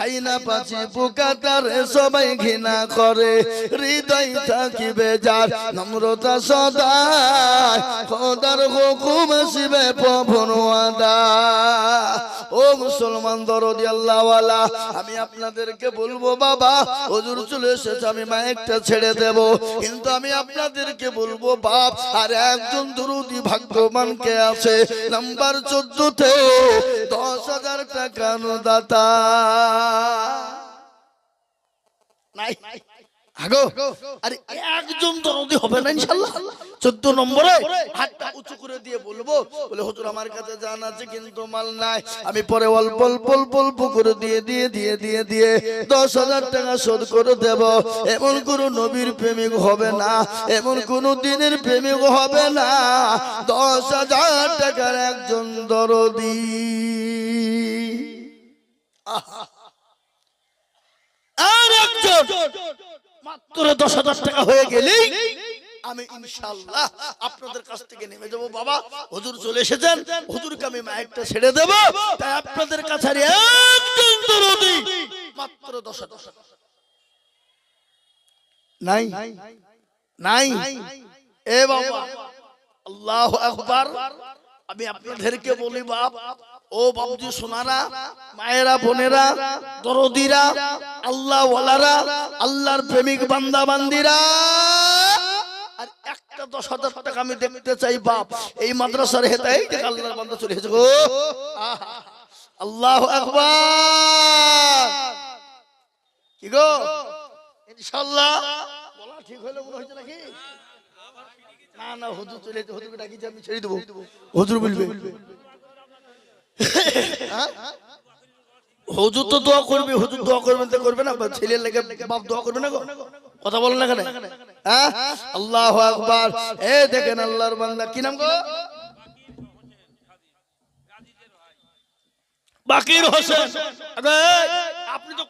আইনা পাছি পোকাটারে সবাই ঘৃণা করে হৃদয় থাকিবে যার নম্রতা সদা খোদার হুকুম আসিবে প্রভুর ওয়াদা। ও মুসলমান দরদি আল্লাহওয়ালা, আমি আপনাদেরকে বলবো বাবা হুজুর চলে এসেছে, আমি মাইকটা ছেড়ে দেব, কিন্তু আমি আপনাদেরকে বলবো বাপ আর একজন দরুদি ভাগ্যবান কে আছে নাম্বার 14-তে 10,000 টাকা দাতা নাই আগো। আরে একজন দরদি হবে না ইনশাআল্লাহ? 14 নম্বরে হাতটা উঁচু করে দিয়ে বলবো, বলে হুজুর আমার কাছে জান আছে কিন্তু মাল নাই, আমি পরে অল্প অল্প অল্প করে দিয়ে 10,000 টাকা শোধ করে দেব। এমন কোন নবীর প্রেমিক হবে না, এমন কোন দিনের প্রেমিক হবে না 10,000 টাকার একজন দরদি। আর একজন মাত্র 10,000 টাকা হয়ে গেলেই আমি ইনশাআল্লাহ আপনাদের কাছ থেকে নেমে যাব। বাবা হুজুর চলে এসেছেন, হুজুরকে আমি মাইকটা ছেড়ে দেব, তাই আপনাদের কাছে একজন দরদি মাত্র 10,000 নাই নাই। এ বাবা আল্লাহু আকবার। আমি আপনাদেরকে বলি বাপ, ও বাবুজি সোনারা, মায়েরা, বোনেরা, দরদিরা, আল্লাহ ওয়ালারা, আল্লাহর প্রেমিক বান্দা বান্দিরা, আর একটা 10,000 টাকা আমি দেখতে চাই বাপ এই মাদ্রাসার হেতায় যে আল্লাহর বান্দা চলে এসেছে। গো আল্লাহু আকবার। কি গো ইনশাআল্লাহ বলা ঠিক হলো মনে হচ্ছে নাকি? না না হুজুর চলে এসেছে, হুজুরকে ডাকি আমি ছেড়ে দেব, হুজুর বলবে। হুজুর তো দোয়া করবে, হুজুর দোয়া করবেন তো করবে না, ছেলের লেগে বাপ দোয়া করবে না? কথা বলেন না কেন? হ্যাঁ আল্লাহু আকবার। এ দেখেন আল্লাহর বান্দা, কি নাম গো? বাকির হোসেন। আপনি তো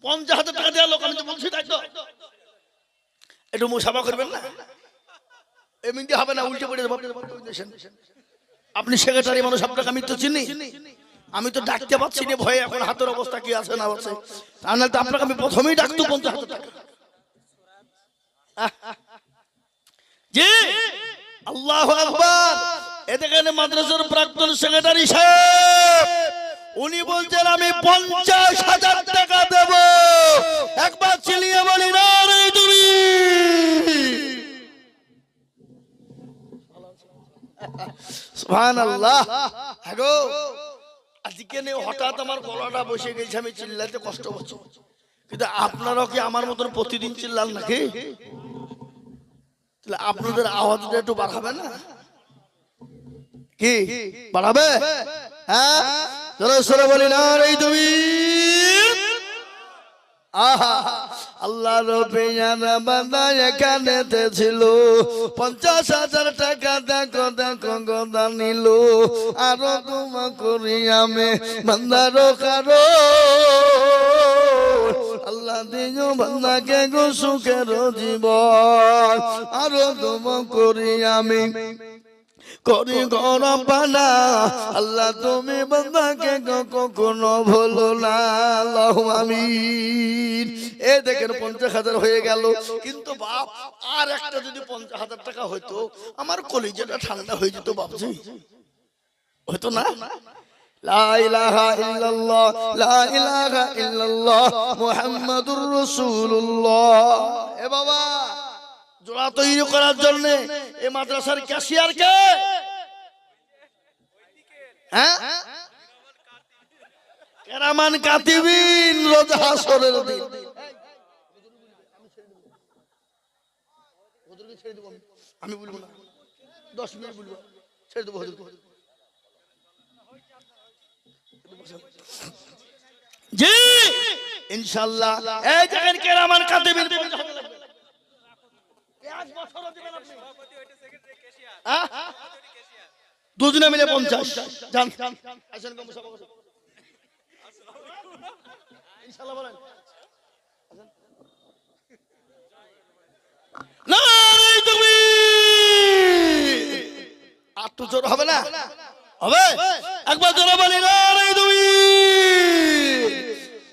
50,000 টাকা দেওয়ার লোক, আমি তো বলছি তাই তো। একটু মুসাফা করবেন না, এমনি হবে না, উল্টে পড়ে যাবে। আপনি সেক্রেটারি মানুষ, আপনাকে আমি তো চিনি, আমি তো ডাকতে পারছি না ভয়ে, এখন হাতের অবস্থা কি আছে না আছে, তাহলে তো আপনাকে আমি প্রথমেই ডাকতো 50,000 টাকা। জি আল্লাহু আকবার। এখানে মাদ্রাসার প্রাক্তন সেক্রেটারি সাহেব উনি বলছেন আমি 50,000 টাকা দেব। একবার চিলিয়ে বলি না রে তুমি। সুবহানাল্লাহ। আগো আজকে নে হঠাৎ আমার গলাটা বসে গেছে, আমি চিল্লাতে কষ্ট হচ্ছে, কিন্তু আপনারাও কি আমার মতন প্রতিদিন চিল্লান নাকি? তাহলে আপনাদের আওয়াজটা একটু বাড়াবে না? কি বাড়াবে? হ্যাঁ জোরে সোরে বলি না রে তুমি। আহা আল্লাহ রবিয়ান বান্দা এখানেতে ছিল, 50,000 টাকা দেখো দেখো গদা নিল, আরো তোমা করি আমি বান্দারো কারো। আল্লাহ দিও বান্দাকে গো সুখের জীবন, আরো তোমা করি আমি করি গরম পানা। আল্লাহ তুমি বান্দাকে কখনো ভুলো না, আল্লাহুম্মা আমিন। এ দেখেন 50,000 হয়ে গেল, কিন্তু বাপ আর একটা যদি 50,000 টাকা হইতো আমার কলিজাটা ঠান্ডা হয়ে যেত বাপজি, হইতো না? লা ইলাহা ইল্লাল্লাহ, লা ইলাহা ইল্লাল্লাহ মুহাম্মাদুর রাসূলুল্লাহ। এ বাবা জোড়া তৈরি করার জন্য এই মাদ্রাসার ক্যাশিয়ার কে? হ্যাঁ কেরামান কাতিবিন রোজ হাসরের দিন। আমি বলবো না, 10 মিনিট বলবো, ছেড়ে দেবো হুজুরকে। জি ইনশাআল্লাহ। এই দেখেন কেরামান কাতিবিন 50,000 লাগবে। এক বছরও দিবেন আপনি? দুজনে মিলে 50। জান আসেন গো মুসাফা করুন ইনশাআল্লাহ। বলেন না তুমি আর তো জোর হবে না? হবে একবার জোরে বলি না রে তুমি।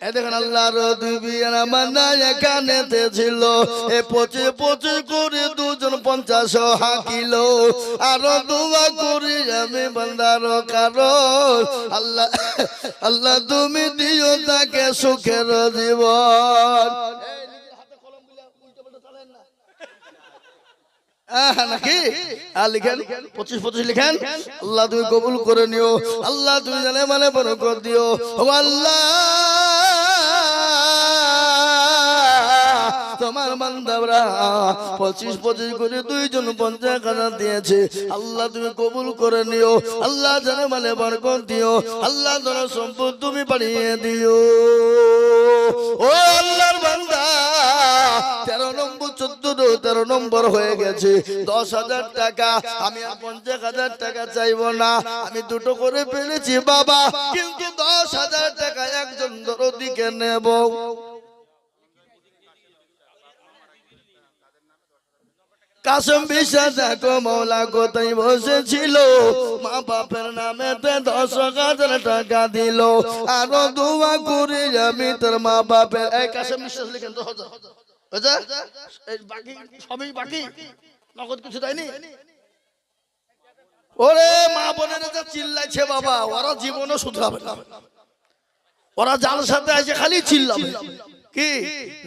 এ দেখেন আল্লাহর দুবিয়ানা মান্না এখানেতে ছিল এ পচে পচে করে দুজন 50 হাকিল আরো দোয়া করি আমি বান্দার কারণ আল্লাহ আল্লাহ তুমি দিও তাকে সুখের জীবন নাকি লিখেন 25 লিখেন আল্লাহ তুমি কবুল করে নিও আল্লাহ তুমি জানে মানে বরকত দিও ও আল্লাহ তোমার বান্দারা 25 করে দুইজন 50,000 দিয়েছে আল্লাহ তুমি কবুল করে নিও আল্লাহ জানে মানে বরকত দিও আল্লাহ তোমার সম্পদ তুমি বাড়িয়ে দিও ও আল্লাহর বান্দা 13 নম্বর 13 নম্বর হয়ে গেছে 10,000 টাকা আমি আর 50,000 টাকা চাইবো না আমি দুটো করে পেরেছি বাবা কিন্তু 10,000 টাকা একজন দরদিকে নেব কাসম বিশ্বাস দেখো মৌলা কোথায় বসেছিল মা বাপের নামে 10,000 টাকা দিল আরো দোয়া করি আমি তোর মা বাপের এই কাসম বিশ্বাস লিখেন 10,000 বাকি সবই বাকি নগদ কিছু দেয়নি ওরে মা বোনেরা যা চিল্লাইছে বাবা ওরা জীবনও শুধরাবে না ওরা যার সাথে আছে খালি চিল্লাবে কি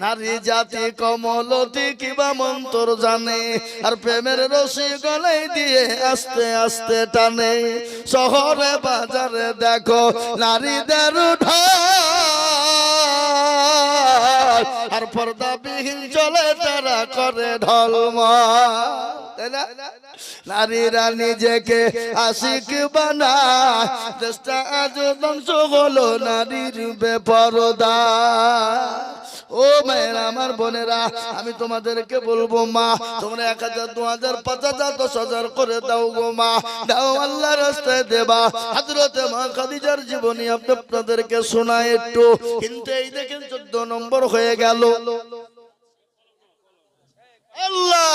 নারী জাতি কমলতি কিবা মন্তর জানে আর প্রেমের রশি গলায় দিয়ে আস্তে আস্তে টানে শহরে বাজারে দেখো নারীদের ঢল আর পর্দাবিহীন চলে তারা করে ঢলমা তাই না নারীরা নিজেকে আশিক বানায় দেশটা আজ ধ্বংস হলো নারীর বেপরদা ও মায়েরা আমার বোনেরা আমি তোমাদেরকে বলবো মা তোমরা 1,000 2,000 5,000 10,000 করে দাও গো মা দাও আল্লাহর রাস্তায় দেবা হযরতে মা খাদিজার জীবনী আপনাদেরকে শোনায় একটু কিন্তু এই দেখেন 14 নম্বর হয়ে গেল আল্লাহ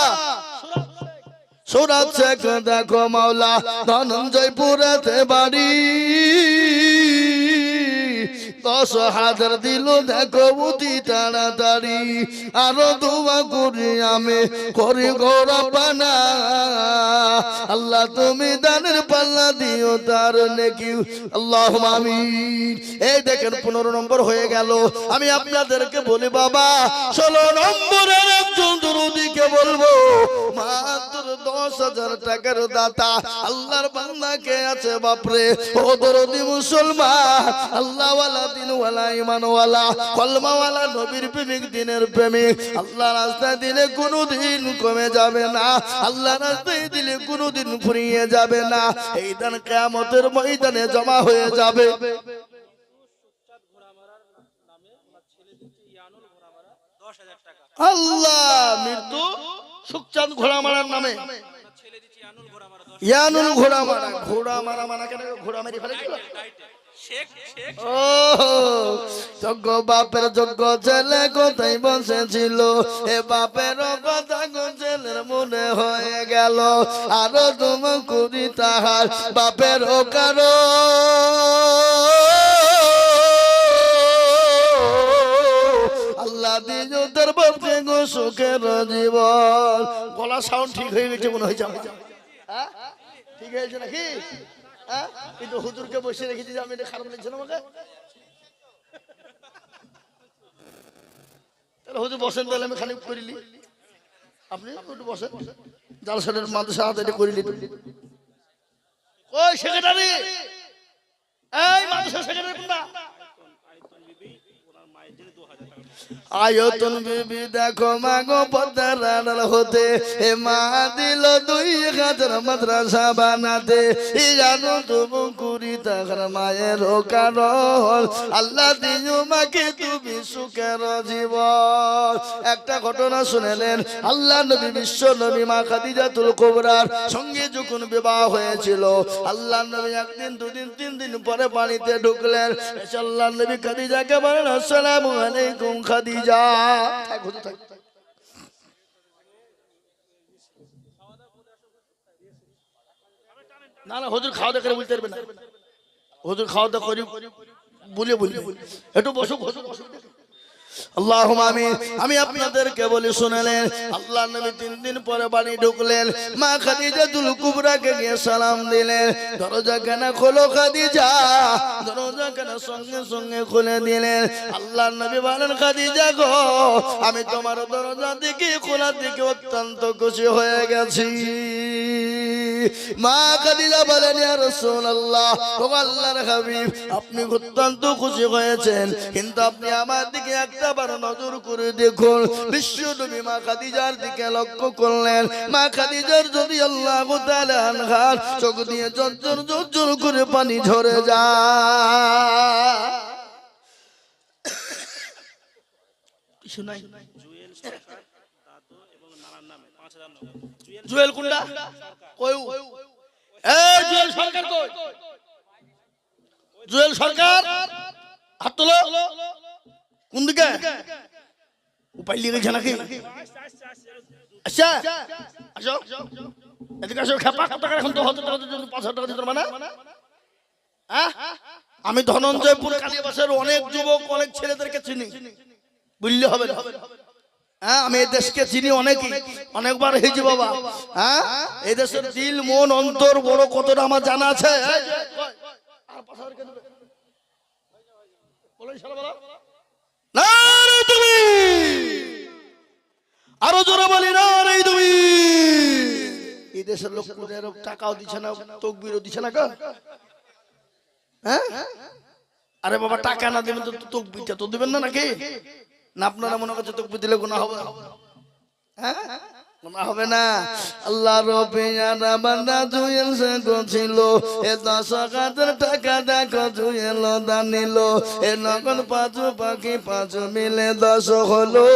সুরাত শেখ দেখো মাওলা ধনঞ্জয়পুরেতে বাড়ি 10,000 দিল দেখো অতি তাড়াতাড়ি আরো দোয়া করি আমি করি গৌরবানা আল্লাহ তুমি দানের পাল্লা দিও তার নেকি আল্লাহুম্মা আমিন এই দেখেন 15 নম্বর হয়ে গেল আমি আপনাদেরকে বলি বাবা 16 নম্বরের একজন দরুদিকে বলবো মাত্র 10,000 টাকার দাতা আল্লাহর বান্দা কে আছে বাপরে ও দরদি মুসলমান আল্লাহওয়ালা দিনওয়ালা ঈমানওয়ালা কলমাওয়ালা নবীর প্রেমিক দিনের প্রেমিক আল্লাহর রাস্তায় দিলে কোনোদিন কমে যাবে না আল্লাহর রাস্তায় দিলে কোনোদিন ফুরিয়ে যাবে না এই দিন কিয়ামতের ময়দানে জমা হয়ে যাবে আল্লাহ মৃত্যু সুখচাঁদ ঘোড়া মারার নামে ইয়ানুল ঘোড়া মারা মানে কেন ঘোড়া মেরে ফেলেছিল ও যোগ্য বাপের যোগ্য ছেলে কোথায় বসেছিল এ বাপের কথা ছেলের মনে হয়ে গেল আরো তুমি করি তাহার বাপের কারো আল্লাহ দিও তোর বাপকে গো সুখের জীবন গলা সাউন্ড ঠিক হয়ে গেছে মনে হয়েছে আমার ঠিক হয়েছে নাকি কিন্তু হুজুরকে বসে রেখেছি যে আমি এটা খারাপ লাগছে না আমাকে তাহলে হুজুর বসেন তাহলে আমি খানিক করিলি আপনি একটু বসেন জালসাটের মাদ্রাসা হাতে এটা করিলি ওই সেক্রেটারি এই মাদ্রাসা সেক্রেটারি কোনটা আয়তন বিবি দেখো মাগো পদ্মার আড়াল হতে এ মা দিল 2,000 মাদ্রাসা বানাতে জানো তুমি কুড়ি টাকার মায়ের কারণ আল্লাহ দিও মাকে তুমি সুখের জীবন একটা ঘটনা শুনেলেন আল্লাহ নবী বিশ্ব নবী মা খাদিজাতুল কুবরার সঙ্গে যখন বিবাহ হয়েছিল আল্লাহ নবী একদিন দুদিন 3 দিন পরে পানিতে ঢুকলেন আল্লাহ নবী খাদিজাকে বলেন আসসালামু আলাইকুম খাদিজা না না হুজুর খাওয়া দাওয়া করে বলতে পারবে না হুজুর খাওয়া দাওয়া করি বলে বলি একটু বসো বসো আল্লাহুম্মা আমিন। আমি আপনাদেরকে বলি শুনলেন, আল্লাহর নবী 3 দিন পরে বাড়ি ঢুকলেন। মা খাদিজাতুল কুবরাকে গিয়ে সালাম দিলেন, দরজা কেন খোলো খাদিজা, দরজা কেন সঙ্গে সঙ্গে খুলে দিলেন। আল্লাহর নবী বলেন, খাদিজা গো, আমি তোমার দরজা দিকে খোলার দিকে অত্যন্ত খুশি হয়ে গেছি। মা খাদিজা বলেন, ইয়া রাসূলুল্লাহ, ও আল্লাহর হাবিব, আপনি অত্যন্ত খুশি হয়েছেন, কিন্তু আপনি আমার দিকে একবার নজর করে দেখুন। বিশ্বনবী মা খাদিজার দিকে লক্ষ্য করলেন। মা খাদিজার রাদিয়াল্লাহু তাআলা আনহার চোখ দিয়ে ঝরঝর ঝরঝর করে পানি ঝরে যায়। শুনাই জুয়েল সরকার দাদু এবং নানার নামে 5000 নগদ। জুয়েল কোনটা? কই? এই জুয়েল সরকার কই? জুয়েল সরকার হাত তোলো। কোন দিকে? উপায় লিয়ে গেছে নাকি? আচ্ছা আসো এদিকে আসো। খেপা কত টাকা? এখন 1000 টাকা দিতে 5000 টাকা দিতে মানে? হ্যাঁ, আমি ধনঞ্জয়পুর কালীবাসের অনেক যুবক অনেক ছেলেদেরকে চিনি, বুঝলে হবে না? হ্যাঁ, আমি এই দেশকে চিনি অনেকই, অনেকবার হয়েছি বাবা। হ্যাঁ, এই দেশের দিল মন অন্তর বড় কতটা আমার জানা আছে। আরো জোরে বলি না রে তুমি। এই দেশের লোক টাকাও দিচ্ছে না, তকবিরও দিচ্ছে না। হ্যাঁ, আরে বাবা, টাকা না দেবেন তো তকবিরটা তো দিবেন না নাকি? না আপনারা মনে করছে তকবির দিলে গুনাহ হবে? হ্যাঁ, গুনাহ হবে না। আল্লাহ রবিয়ানা বান্দা জুয়েল সে গছিল, এ 10,000 টাকা দেখো জুয়েল দানিল, এ নগদ 5 পাখি 5 মিলে 10 হলো।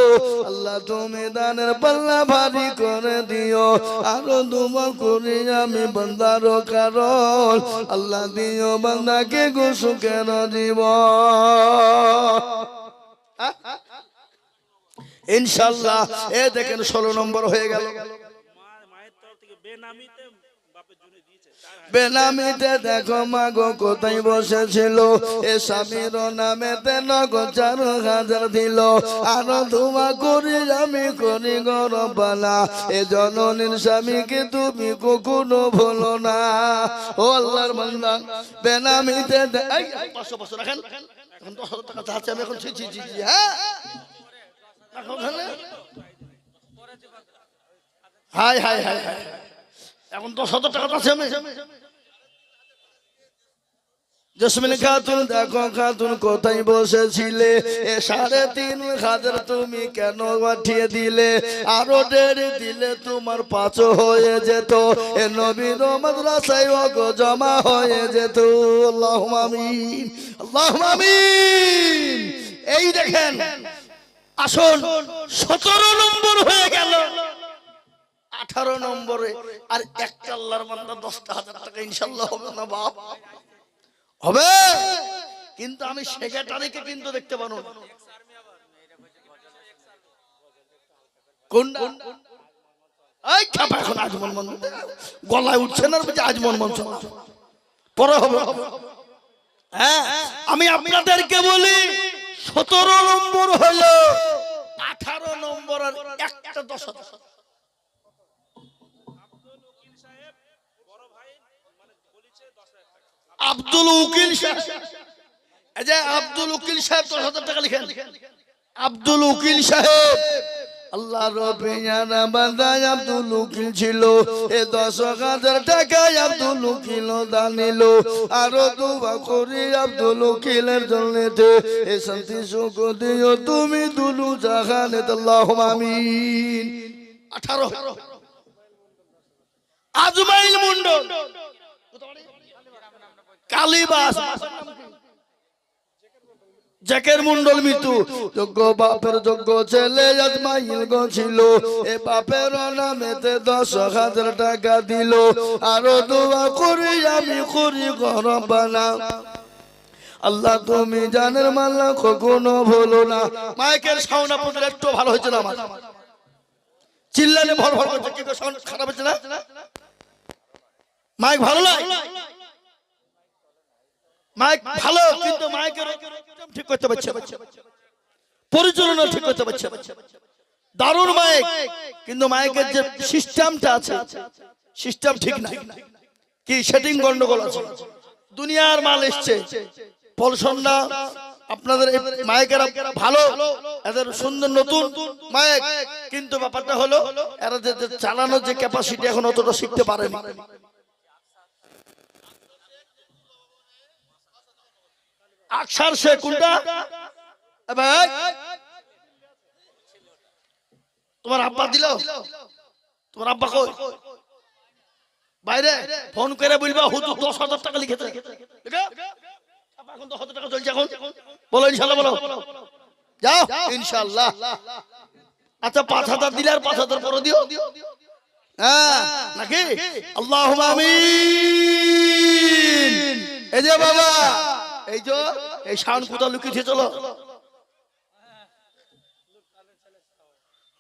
আল্লাহ তুমি দানের পাল্লা ভারী করে দিও, আরো দোয়া করি আমি বান্দার কারণ, আল্লাহ দিও বান্দাকে গো সুখের জীবন ইনশাআল্লাহ। এ দেখেন 16 নম্বর হয়ে গেল। বেনামিতে দেখো মা গো কোথায় বসেছিল, এ স্বামীর নামেতে নগদ 4,000 দিল, আরো দোয়া করি আমি করি গো রব্বানা, এ জননীর স্বামীকে তুমি কখনো ভুলো না। ও আল্লাহর বান্দা, বেনামিতে 500 রাখেন। এখন 10,000 টাকা চাচ্ছি আমি এখন। হ্যাঁ, হাই হাই হাই হাই, এখন 10,000 টাকা আছে। আমি জসমিন খাতুন দেখো খাতুন কোথায় বসেছিলে, এ 3,500 তুমি কেন পাঠিয়ে দিলে, আরো 1.5 দিলে তোমার 5 হয়ে যেত, এ নবীর মাদ্রাসায় ওগো জমা হয়ে যেত। আল্লাহুম্মা আমিন, আল্লাহুম্মা আমিন। এই দেখেন আসুন 17 নম্বর হয়ে গেল। 18 নম্বরে আর একটা আল্লাহর বান্দা 10,000 টাকা ইনশাআল্লাহ হবে না বাপ? হবে, কিন্তু আমি সেক্রেটারিকে কিন্তু দেখতে পারবো না। কোনটা? এই খাপা এখন আজমন মন গলায় উঠছে না, আজমন মন পরে হবে। হ্যাঁ, আমি আপনাদেরকে বলি 17 নম্বর হলো, 18 নম্বর আর একটা 10,000। আব্দুল উকিল সাহেব, এই যে আব্দুল উকিল সাহেব 10,000 টাকা লিখেন। আব্দুল উকিল সাহেব, আল্লাহ রবিয়ানা বান্দা আব্দুল উকিল ছিল, এ 10,000 টাকা আব্দুল উকিল দানিল, আরো দোয়া করি আব্দুল উকিলের জন্যতে, এ শান্তি সুখ দিও তুমি দুলু জাহানে। আল্লাহুম্মা আমিন। 18 আজমাইল মন্ডল কালীবাস, জাকের মন্ডল মৃত্যু, যোগ্য বাপের যোগ্য ছেলে আজমাইল গো ছিল, এ বাপের নামেতে 10,000 টাকা দিল, আরো দোয়া করি আমি করি গো রব্বানা, আল্লাহ তুমি জানের মাল্লা কখনো ভুলো না। মাইকের সাউন্ড আপনাদের একটু ভালো হয়েছে না? আমার চিল্লালে ভর ভর করছে, কি সাউন্ড খারাপ হচ্ছে না? মাইক ভালো লাগে? মাইক ভালো, কিন্তু মাইকের ঠিক করতে পারছে, পরিচালনা ঠিক করতে পারছে, দারুণ মাইক, কিন্তু মাইকের যে সিস্টেমটা আছে সিস্টেম ঠিক নাই, কি সেটিং গন্ডগোল আছে। দুনিয়ার মাল এসছে, পলসন না আপনাদের মাইকের ভালো, এদের সুন্দর নতুন মাইক, কিন্তু ব্যাপারটা হলো এরা যে চালানোর যে ক্যাপাসিটি এখন অতটা শিখতে পারেনি। আকসার সে কোনটা ভাই? তোমার আব্বা দিল? তোমার আব্বা কই? বাইরে ফোন করে বলবা হুজুর 10,000 টাকা লিখেছে, এখন 10,000 টাকা চলছে, এখন বলো ইনশাআল্লাহ, বলো যাও ইনশাআল্লাহ। আচ্ছা 5,000 দিলে আর 5,000 পরে দিও, হ্যাঁ নাকি? আল্লাহুম্মা আমিন। এই যে বাবা, এই যে এই শান কোথা লুকিয়েছে, চলো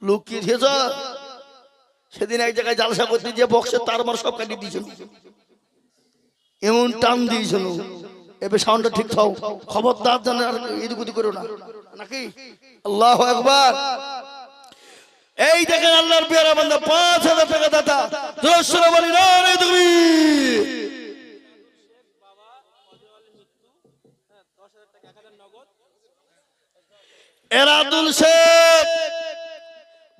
লুকিয়েছ। সেদিন এক জায়গায় জালসা করতে যে বক্সের তার মার সব কাটিয়ে দিয়েছিল, এমন টান দিয়েছিল, এবার সাউন্ডটা ঠিক থাও, খবরদার জানে আর এদিক ওদিক করো না, নাকি? আল্লাহু আকবার। এই দেখেন আল্লাহর পেয়ারা বান্দা 5,000 টাকা দাতা, জোরে বলি নারে তাকবীর। এরাদুল শেখ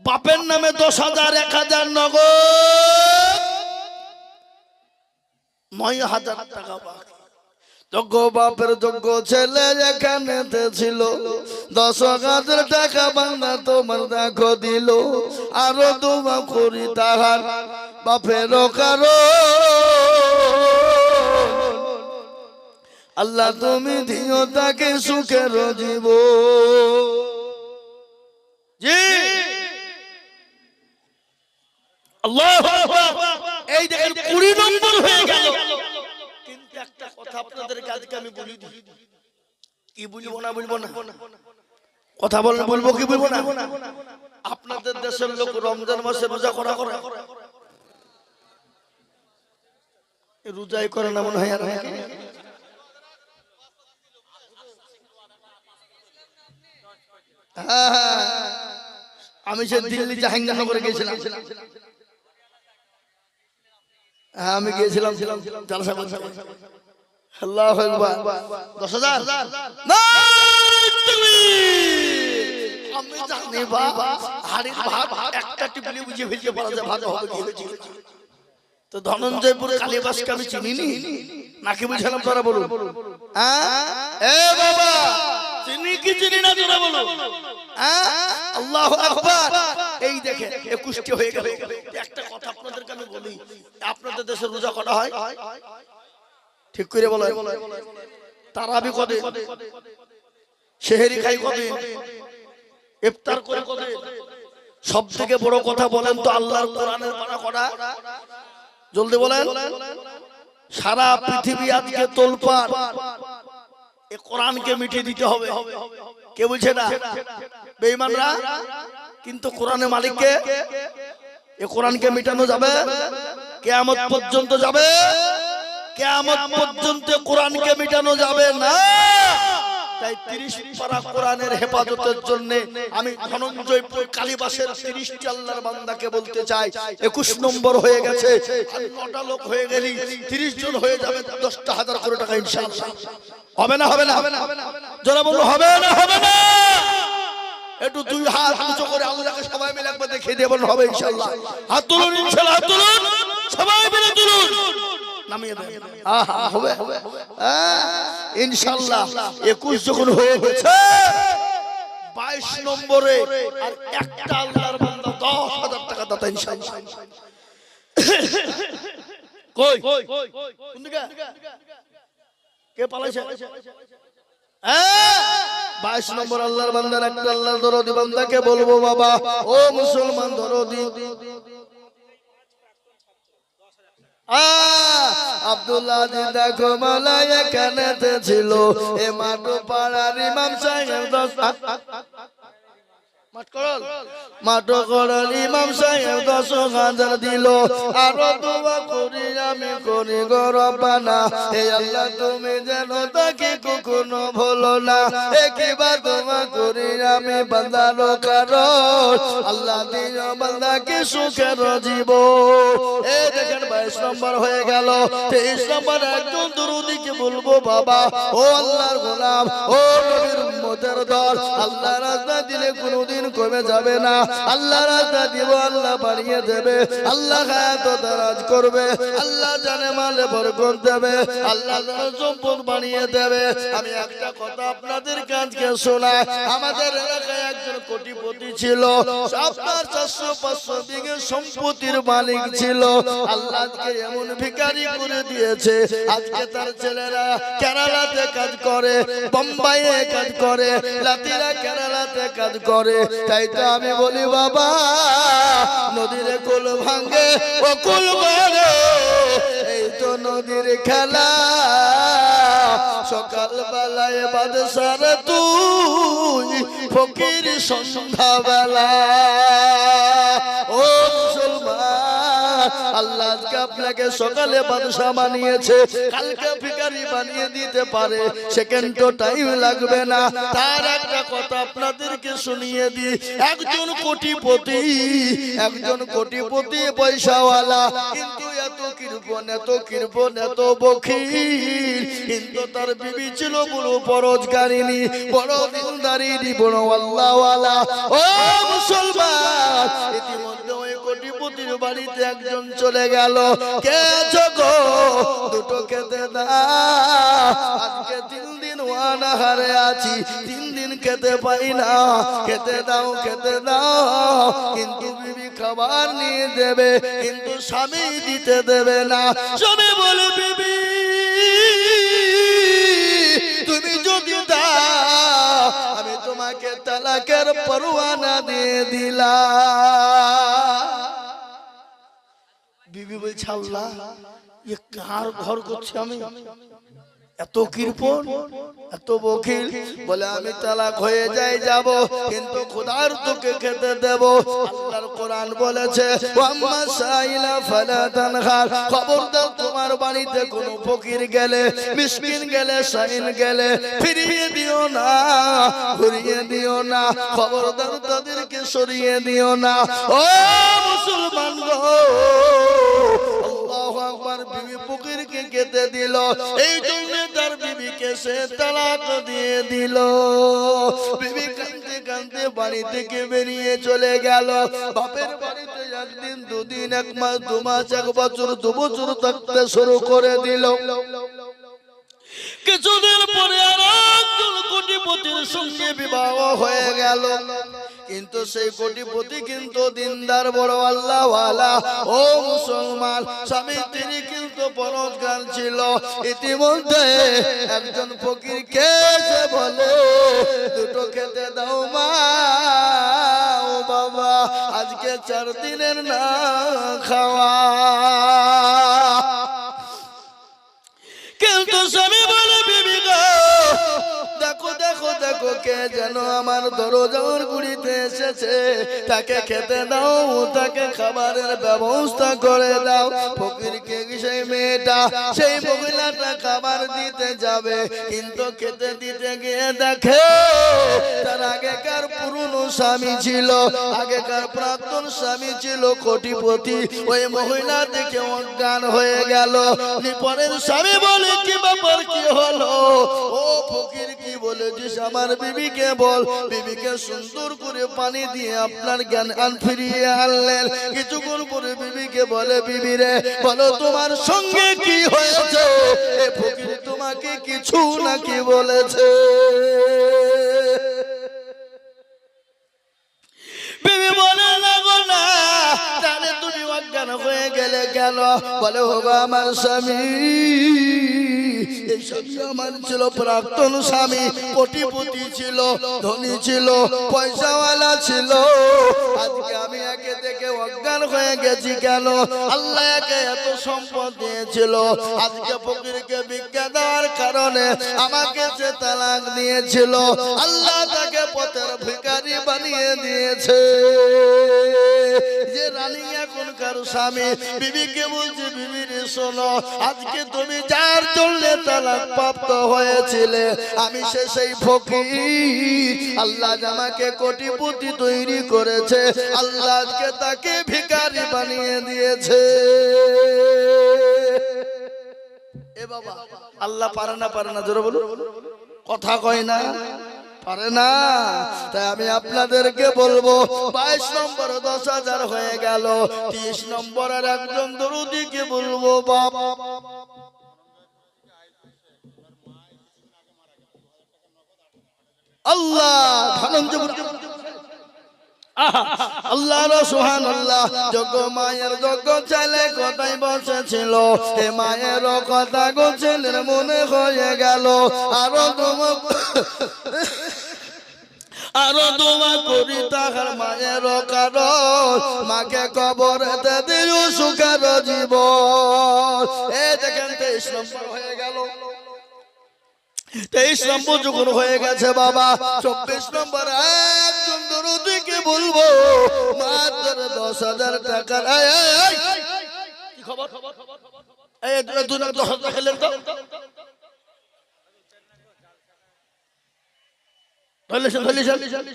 বাপের নামে 10,000, 1,000 নগদ, 9,000 টাকা বাকি। যোগ্য বাপের যোগ্য ছেলে যেখানে ছিল, 10,000 টাকা বান্দা তোমার দেখো দিল, আরো দোয়া করি তাহার বাপের কারো, আল্লাহ তুমি দিও তাকে সুখের জীবন। জি আল্লাহু আকবার। এই দেখেন 20 নম্বর হয়ে গেল, কিন্তু একটা কথা আপনাদেরকে আজকে আমি বলি দিই, কি বলবো না বলবো না, কথা বলেন, বলবো কি বলবো না? আপনাদের দেশের লোক রমজান মাসে রোজা করা করে, রোজাই করে না মনে হয় আর, আমি সে দিল্লি জাহাঙ্গীরনগরে গিয়েছিলাম, আমি গিয়েছিলাম জালসা করতে। আল্লাহু আকবার। 10,000 আমি জানি বাবা, হাড়ির ভাত একটা টিপলি বুঝিয়ে ফেলতে পারা যায় ভাত হবে কি হয়েছে। তো ধনঞ্জয়পুর কালীবাসকে আমি চিনিনি, নাকি বুঝলাম তোরা বলুন? এ বাবা চিনি কি চিনি না তোরা বলো? আল্লাহু আকবার। এই দেখেন 21টি হয়ে গেল। একটা কথা আপনাদেরকে আমি বলি, আপনাদের দেশে রোজা করা হয় ঠিক করে বলেন? তারাবি কবে, সেহরি খাই কবে, ইফতার করে কবে, সব থেকে বড় কথা বলেন তো আল্লাহর কোরআনের পারা করা, জলদি বলেন। সারা পৃথিবী আজকে তোলপাড়, এই কোরআনকে মিটিয়ে দিতে হবে, কে বলছে না? বেঈমানরা। কিন্তু কোরআনের মালিককে, এই কোরআনকে মিটানো যাবে? কিয়ামত পর্যন্ত যাবে, কিয়ামত পর্যন্ত কোরআনকে মিটানো যাবে না। তাই 30 পারা কোরআনের হেফাজতের জন্য আমি ধনঞ্জয়পুর কালীবাসের 30টি আল্লাহর বান্দাকে বলতে চাই, 21 নম্বর হয়ে গেছে, আর 9টা লোক হয়ে গেলি 30 জন হয়ে যাবে, 10,000 করে টাকা ইনশাআল্লাহ। হবে না? হবে না? যারা বললো হবে না, হবে না, একটু 2 হাত উঁচু করে আল্লাহকে সবাই মিলে একবার দেখিয়ে দিয়ে বলুন হবে ইনশাআল্লাহ। হাত তুলুন ইনশাআল্লাহ, হাত তুলুন, সবাই মিলে তুলুন, নামিয়ে দেন। হবে ইনশাআল্লাহ। 21 যখন হয়ে গেছে, 22 নম্বরে আর একটা আল্লাহর বান্দা 10,000 টাকা দাতা ইনশাআল্লাহ। কই কোন দিকে কে পালাইছে? 22 নম্বর আল্লাহর বান্দার একটা আল্লাহর দরদি বান্দাকে বলবো বাবা ও মুসলমান দরদি, আব্দুল্লাহ জি দেখো মালাই এখানে ছিল, এ মাঠো পাড়ার ইমাম সাহেব মাঠো করার ইমাম সাহেব 10,000 দিল, আরো দোয়া করি আমি করি গো রব্বানা, হে আল্লাহ তুমি যেন তাকে কখনো ভুলো না। একবার দোয়া করি আমি বান্দার কারণ, আল্লাহ দিও বান্দাকে সুখের জীবন। এই দেখেন 22 নম্বর হয়ে গেল। 23 নম্বর একজন দুরূদীকে বলবো বাবা ও আল্লাহর গোলাম, ও নবীর উম্মতের দল, আল্লাহ রাস্তা দিলে কোনোদিন কমে যাবে না। আল্লাহ রাস্তা দিব, আল্লাহ বাড়িয়ে দেবে, আল্লাহ হায়াত দারাজ করবে, আল্লাহ জানে মালে বরকত দেবে, আল্লাহ সম্পদ বাড়িয়ে দেবে। আমি একটা কথা আপনাদের কাছে শোনাই, আমাদের এলাকায় একজন কোটিপতি ছিল, 400-500 বিঘে সম্পত্তির মালিক ছিল। আল্লাহকে এমন ভিখারি করে দিয়েছে, আজকে তার ছেলেরা কেরালাতে কাজ করে, বোম্বাইয়ে কাজ করে, লাতিরা কেরালাতে কাজ করে। তাই তো আমি বলি বাবা, নদীর কুল ভাঙে ও কুল গড়ে, এই তো নদীর খেলা। সকাল বেলায় বাদশার তুই, ফকির সন্ধ্যা বেলা। ও মুসলমান, আল্লাহ আজকে আপনাকে সকালে বাদশা বানিয়েছে, কালকে ভিখারি বানিয়ে দিতে পারে, সেকেন্ড তো টাইম লাগবে না। তার একটা কথা আপনাদেরকে শুনিয়ে দিই, একজন কোটিপতি পয়সাওয়ালা, কিন্তু এত কৃপণ এত বখিল, কিন্তু তার বিবি ছিল বড় পরোজগারিনী, বড় দিনদারিনী, বড় আল্লাহওয়ালা। ও মুসলমান, ইতিমধ্যে ওই কোটিপতির বাড়িতে একজন চলে গেল, কে আছো গো, দুটো খেতে দাও, আজকে 3 দিন অনাহারে আছি, 3 দিন খেতে পাই না, খেতে দাও। কিন্তু বিবি খাবার নিয়ে দেবে, কিন্তু স্বামী দিতে দেবে না। স্বামী বলে বিবি তুমি যদি দাও, আমি তোমাকে তালাকের পরোয়ানা দিয়ে দিলাম। বিবি বলছে আল্লাহ, এ কার ঘর করছে আমি, এত কৃপণ এত বখিল, বলে আমি তালাক হয়ে যাব, কিন্তু খোদার তোকে খেতে দেব। আল্লাহর কোরআন বলেছে ওয়াম্মা সাইলা ফালা তানহার, খবরদার তোমার বাড়িতে কোনো ফকির গেলে, মিসকিন গেলে, সাইন গেলে ফিরিয়ে দিও না, ঘুরিয়ে দিও না, খবরদার তাদেরকে সরিয়ে দিও না। ও মুসলমান গো, আল্লাহু আকবার, বিবি ফকিরকে খেতে দিল, এই জন্য তার বিবিকে সে তালাক দিয়ে দিল। বিবি কাঁদতে কাঁদতে বাড়ি থেকে বেরিয়ে চলে গেল। বাপের বাড়িতে 1 দিন 2 দিন 1 মাস 2 মাস 1 বছর 2 বছর থাকতে শুরু করে দিল। কিছুদিন পরে আর একজন কোটিপতির সঙ্গে বিবাহ হয়ে গেল, কিন্তু সেই কোটিপতি কিন্তু দিনদার, বড় আল্লাহওয়ালা। ও মুসলমান, স্বামী তিনি কিন্তু পরোজগার ছিল। ইতিমধ্যে একজন ফকিরকে সে বলে দুটো খেতে দাও মা, ও বাবা আজকে 4 দিনের না খাওয়া। কিন্তু স্বামী বলে বিবি গো, দেখো কে যেন আমার দরজার গুড়িতে এসেছে, তাকে খেতে দাও, তাকে খাবারের ব্যবস্থা করে দাও। ফকিরকে সেই মেয়েটা, সেই মহিলাটা খাবার দিতে যাবে, কিন্তু খেতে দিতে গিয়ে দেখে তার আগেকার পুরনো স্বামী ছিল, আগেকার প্রাক্তন স্বামী ছিল কোটিপতি। ওই মহিলা দেখে অজ্ঞান হয়ে গেল। পরের স্বামী বলে কি ব্যাপার, কি হলো? ও ফকির কি বলেছিস আমার বিবিকে বল। বিবিকে সুন্দর করে পানি দিয়ে আপনার জ্ঞান ফিরিয়ে আনলেন। কিছুক্ষণ পরে বিবিকে বলে বিবি রে বলো তোমার সঙ্গে কি হয়েছে? এ ফকির তোমাকে কিছু নাকি বলেছে? বিবি বলে লাগো না, তাহলে তুমি অজ্ঞান হয়ে গেলে কেন? বলে হোক আমার স্বামী, এই স্বামী আমার ছিল প্রাক্তন স্বামী, কোটিপতি ছিল, ধনী ছিল, পয়সাওয়ালা ছিল। আজকে আমি একে দেখে অজ্ঞান হয়ে গেছি কেন? আল্লাহ একে এত সম্পদ দিয়েছিল, আজকে ফকিরকে ভিক্ষা দেওয়ার কারণে আমাকে সে তালাক দিয়েছিল। আল্লাহ তাকে আমাকে পথের ভিখারি বানিয়ে দিয়েছে। যে রানী এখনকার স্বামী বিবিকে বলছে, বিবি রে শোনো, আজকে তুমি যার জন্য তালাক প্রাপ্ত হয়েছিলে, আমি সেই ফকির। আল্লাহ আমাকে কোটিপতি তৈরি করেছে, আল্লাহ আজকে তাকে ভিখারি বানিয়ে দিয়েছে। এ বাবা, আল্লাহ পারে না জোরে বলুন, কথা কয় না, পারে না। তাই আমি আপনাদেরকে বলবো 22 নম্বর 10,000 হয়ে গেল। 30 নম্বরের একজন দরুদিকে বলবো, বাপ আল্লাহ আল্লাহ সুবহানাল্লাহ। যোগ্য মায়ের যোগ্য ছেলে কোথায় বসেছিল, এ মায়ের কথা গো ছেলের মনে হয়ে গেল। আরো দোয়া করি তাহার মায়ের কারণ, মাকে কবরেতে দিল সুখের জীবন। এই দেখেন 23 নম্বর হয়ে গেল, 23 নম্বর যখন হয়ে গেছে বাবা, 24 নম্বর একজন দরুদিকে বলবো, মাত্র 10,000 টাকার কি খবর? এই 10,000 টাকা খেলেন তো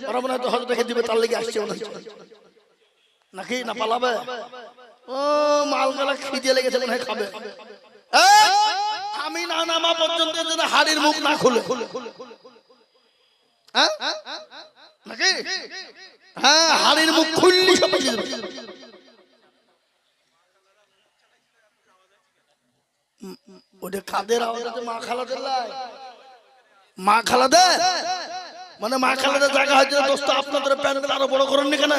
ওরা মনে হয় 10,000 টাকা দিবে, তার লেগে আসছে নাকি না পালাবে? ও মালগুলা খিদে লেগেছে মনে হয়, খাবে। আমি না নামা পর্যন্ত যদি হাড়ির মুখ না খুলে নাকি, হ্যাঁ হাড়ির মুখ খুললি সব ওটা কাদের আওয়াজ, মা খালাদের মা খালাদের মানে মা খালাদের জায়গা হয়েছে। দোস্ত আপনাদের প্যান্ডেল আরো বড় করেননি কেন?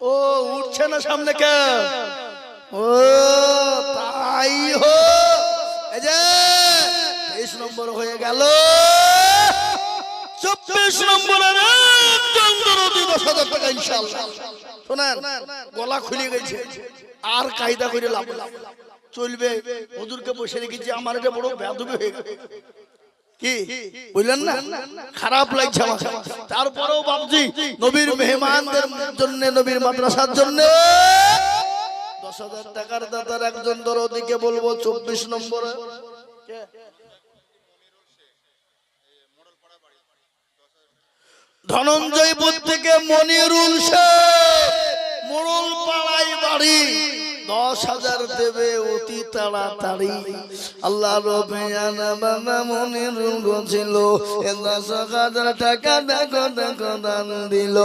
ও উঠছে না সামনে কে? ও তাই হো। এই যে 23 নম্বর হয়ে গেল, 24 নম্বরের একজন দরদি 10,000 টাকা ইনশাআল্লাহ। শোনেন, গলা খুলে গেছে, আর কায়দা করে লাভ চলবে। হুজুরকে বসে রেখেছি, আমার এটা বড় বেয়াদবি হয়ে গেল। কি বুঝলেন না? খারাপ লাগছে আমার। তারপরেও বাবজি নবীর মেহমানদের জন্য, নবীর মাদ্রাসার জন্য 10,000 টাকার দাতার একজন দরদিকে বলবো 24 নম্বরে। ধনঞ্জয়পুর থেকে মনিরুল শেখ, মোড়ল পাড়ায় বাড়ি, 10,000 দেবে অতি তাড়াতাড়ি। আল্লাহ রবিয়ানা বাবা মনিরুল গছিল, 10,000 টাকা দেখো দান দিল।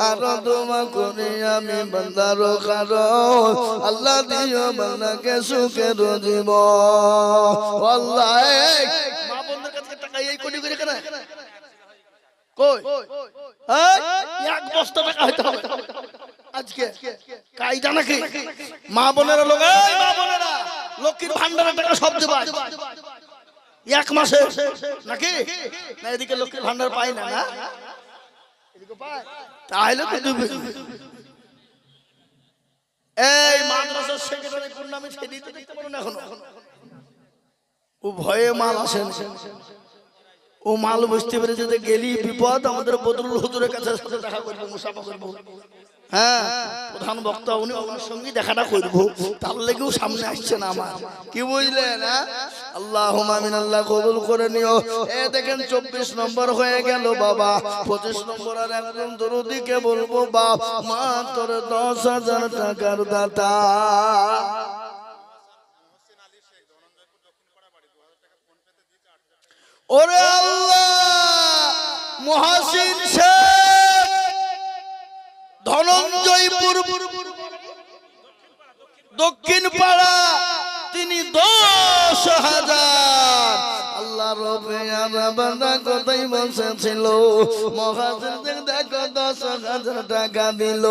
আরো দোয়া করি আমি বান্দার কারণ, আল্লাহ দিও বান্দাকে সুখের জীবন। আল্লাহ মা বোনদের কাছে টাকা এই কোটি করে কেন কই? এক বস্তা টাকা হইতে হবে আজকে, কায়দা নাকি? মা বোনেরা লোক, মা বোনেরা লক্ষ্মীর ভান্ডারের টাকা সব দেবা এক মাসে নাকি? না এদিকে লক্ষ্মীর ভান্ডার পাই না, না এদিকে পায়, তাহলে তো দিবে। এই মাদ্রাসার সেক্রেটারি কোন নামে সেদিন তো দেখতে পারো না এখনো। ও ভয়ে মাল আসেন, ও মাল বুঝতে পেরেছে যে গেলি বিপদ। আমাদের বদরুল হুজুরের কাছে দেখা করবো, মুসাফা করবো। হ্যাঁ, প্রধান বক্তা উনি, ওনার সঙ্গে দেখাটা করবো, তার লেগেও সামনে আসছে না আমার। কি বুঝলেন? আল্লাহুম্মা আমিন, আল্লাহ কবুল করে নিও। এ দেখেন 24 নম্বর হয়ে গেল বাবা। 25 নম্বর আর একজন দরুদিকে বলবো, বাপ মাত্র 10,000 টাকার দাতা। ওরে আল্লাহ, মহাসিন শেখ, ধনঞ্জয়পুর দক্ষিণ পাড়া, তিনি 10,000। আল্লাহ রবিয়ানা বান্দা কোথায় বসেছিল, মহাসিন দেখো 10,000 টাকা দিল।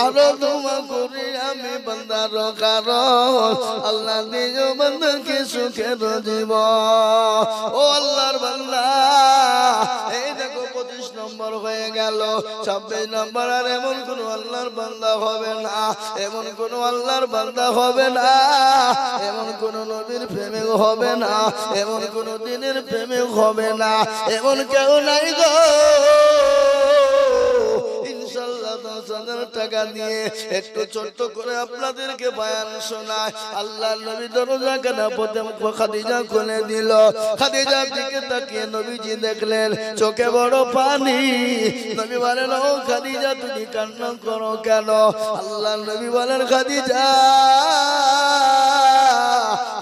আরো দোয়া করি আমি বান্দার কারণ, আল্লাহ দিও বান্দাকে সুখের জীবন। ও আল্লাহর বান্দা, এই দেখো 25 নম্বর হয়ে গেল। 26 নম্বর আর এমন কোন আল্লাহর বান্দা হবে না, এমন কোন আল্লাহর বান্দা হবে না, এমন কোন নবীর প্রেমিক হবে না, এমন কোন দিনের প্রেমিক হবে না, এমন কেউ নাই গো। ইনশাআল্লাহ 10,000 টাকা দিয়ে একটু ছোট্ট করে আপনাদেরকে বয়ান শোনায়। আল্লাহর নবী দরজা কানা প্রথম খাদিজা খুলে দিল। খাদিজার দিকে তাকিয়ে নবীজি দেখলেন চোখে বড় পানি। নবী বলেন, ও খাদিজা তুমি কান্না করো কেন? আল্লাহর নবী বলেন, খাদিজা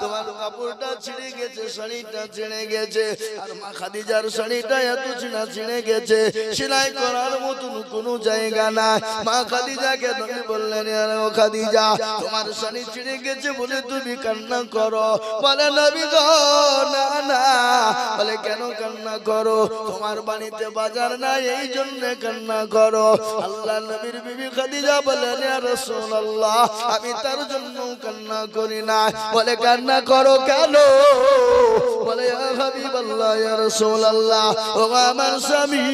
তোমার কাপড়টা ছিঁড়ে গেছে, শাড়িটা ছিঁড়ে গেছে। আর মা খাদিজার শাড়িটা এত ছিঁড়ে গেছে, সেলাই করার মতন কোনো জায়গা নাই। মা খাদিজাকে নবী বললেন, ও খাদিজা তোমার শাড়ি ছিঁড়ে গেছে বলে তুমি কান্না করো? বলে নবী গো না না। বলে কেন কান্না করো? তোমার বাড়িতে বাজার নাই এই জন্য কান্না করো। আল্লাহ নবীর বিবি খাদিজা বলেন, ইয়া রাসূলুল্লাহ আমি তার জন্য কান্না করি না। বলে কান্না করো কেন? বলে ইয়া হাবিবাল্লাহ ইয়া রাসূলুল্লাহ ও আমার স্বামী